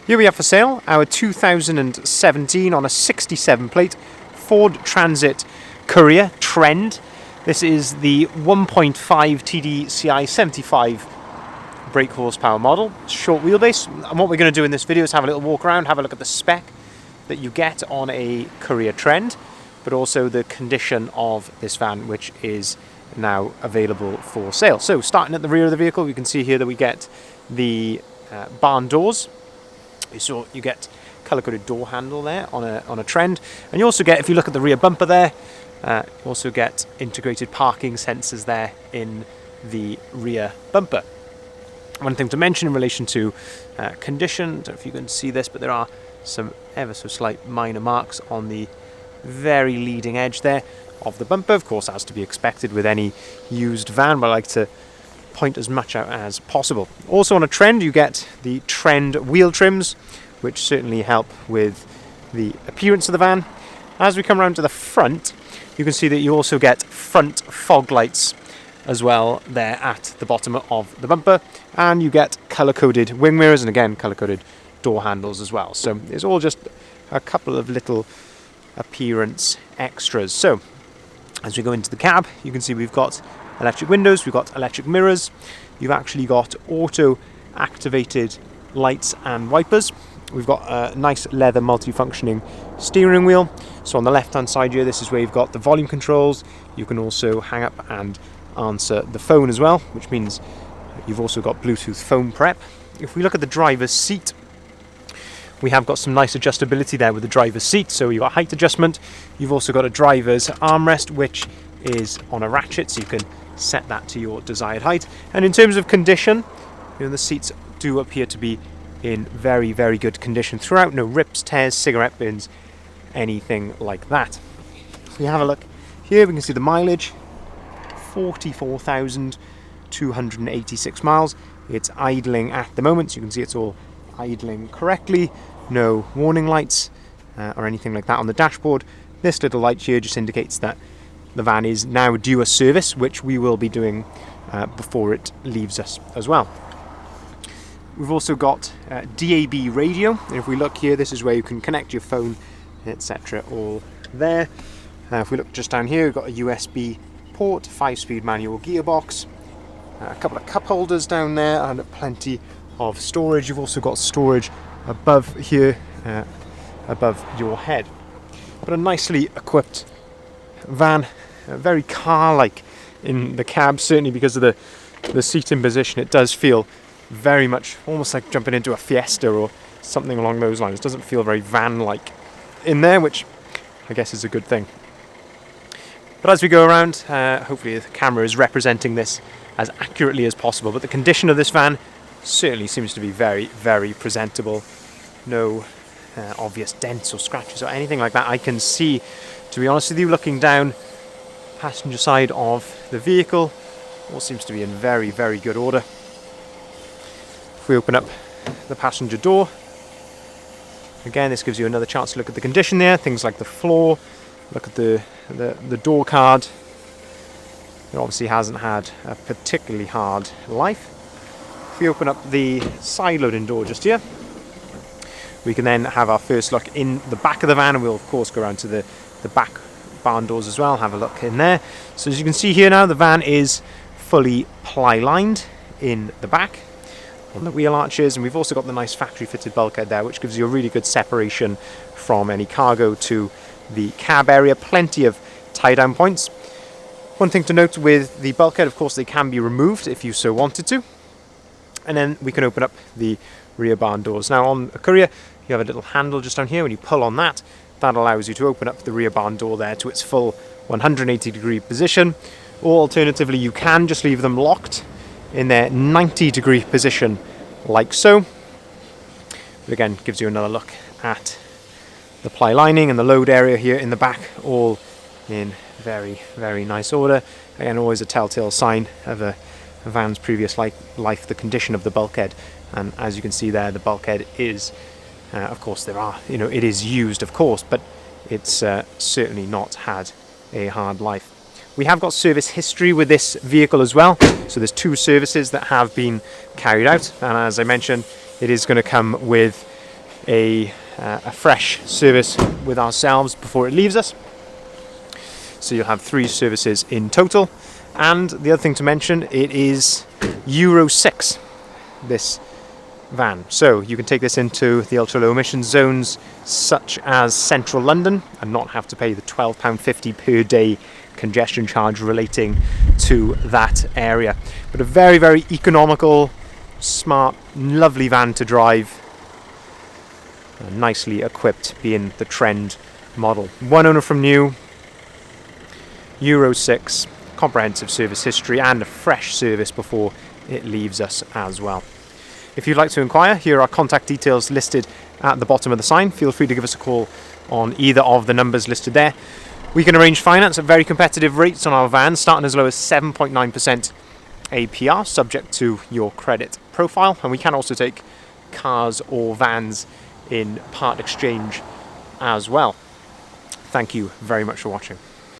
Here we have for sale our 2017 on a 67 plate Ford Transit Courier Trend. This is the 1.5 TDCi 75 brake horsepower model, short wheelbase. And what we're going to do in this video is have a little walk around, have a look at the spec that you get on a Courier Trend, but also the condition of this van, which is now available for sale. So starting at the rear of the vehicle, you can see here that we get the barn doors. So you get colour-coded door handle there on a Trend, and you also get, if you look at the rear bumper there, you also get integrated parking sensors there in the rear bumper. One thing to mention in relation to condition, I don't know if you can see this, but there are some ever so slight minor marks on the very leading edge there of the bumper. Of course, as to be expected with any used van, but I like to point as much out as possible. Also on a Trend, you get the Trend wheel trims, which certainly help with the appearance of the van. As we come around to the front, you can see that you also get front fog lights as well there at the bottom of the bumper, and you get colour-coded wing mirrors and again colour-coded door handles as well. So it's all just a couple of little appearance extras. So as we go into the cab, you can see we've got electric windows, we've got electric mirrors, you've actually got auto activated lights and wipers. We've got a nice leather multifunctioning steering wheel. So on the left hand side here, this is where you've got the volume controls. You can also hang up and answer the phone as well, which means you've also got Bluetooth phone prep. If we look at the driver's seat, we have got some nice adjustability there with the driver's seat. So you've got height adjustment. You've also got a driver's armrest, which is on a ratchet, so you can set that to your desired height. And in terms of condition, the seats do appear to be in very, very good condition throughout. No rips, tears, cigarette bins, anything like that. If we have a look here, we can see the mileage, 44,286 miles. It's idling at the moment, so you can see it's all idling correctly. No warning lights or anything like that on the dashboard. This little light here just indicates that the van is now due a service, which we will be doing before it leaves us as well. We've also got DAB radio, and if we look here, this is where you can connect your phone, etc. all there. If we look just down here, we've got a USB port, 5-speed manual gearbox, a couple of cup holders down there, and plenty of storage. You've also got storage above here, above your head. But a nicely equipped van, very car-like in the cab, certainly because of the seating position. It does feel very much almost like jumping into a Fiesta or something along those lines. It doesn't feel very van-like in there, which I guess is a good thing. But as we go around, hopefully the camera is representing this as accurately as possible. But the condition of this van certainly seems to be very, very presentable. No obvious dents or scratches or anything like that I can see. To be honest with you, looking down passenger side of the vehicle, all seems to be in very, very good order. If we open up the passenger door, again, this gives you another chance to look at the condition there. Things like the floor, look at the door card. It obviously hasn't had a particularly hard life. If we open up the side loading door just here, we can then have our first look in the back of the van, and we'll of course go around to the back barn doors as well, have a look in there. So as you can see here now, the van is fully ply lined in the back on the wheel arches, and we've also got the nice factory fitted bulkhead there, which gives you a really good separation from any cargo to the cab area. Plenty of tie down points. One thing to note with the bulkhead, of course, they can be removed if you so wanted to, and then we can open up the rear barn doors. Now on a Courier, you have a little handle just down here. When you pull on that, that allows you to open up the rear barn door there to its full 180 degree position, or alternatively you can just leave them locked in their 90 degree position like so. But again, gives you another look at the ply lining and the load area here in the back, all in very, very nice order. Again, always a telltale sign of a van's previous life, the condition of the bulkhead. And as you can see there, the bulkhead is, of course, it is used, of course, but it's certainly not had a hard life. We have got service history with this vehicle as well. So there's 2 services that have been carried out, and as I mentioned, it is going to come with a fresh service with ourselves before it leaves us. So you'll have 3 services in total. And the other thing to mention, it is Euro 6, this van. So you can take this into the ultra low emission zones such as central London and not have to pay the £12.50 per day congestion charge relating to that area. But a very, very economical, smart, lovely van to drive, nicely equipped, being the Trend model. 1 owner from new, Euro 6, comprehensive service history and a fresh service before it leaves us as well. If you'd like to inquire, here are contact details listed at the bottom of the sign. Feel free to give us a call on either of the numbers listed there. We can arrange finance at very competitive rates on our vans, starting as low as 7.9% APR, subject to your credit profile. And we can also take cars or vans in part exchange as well. Thank you very much for watching.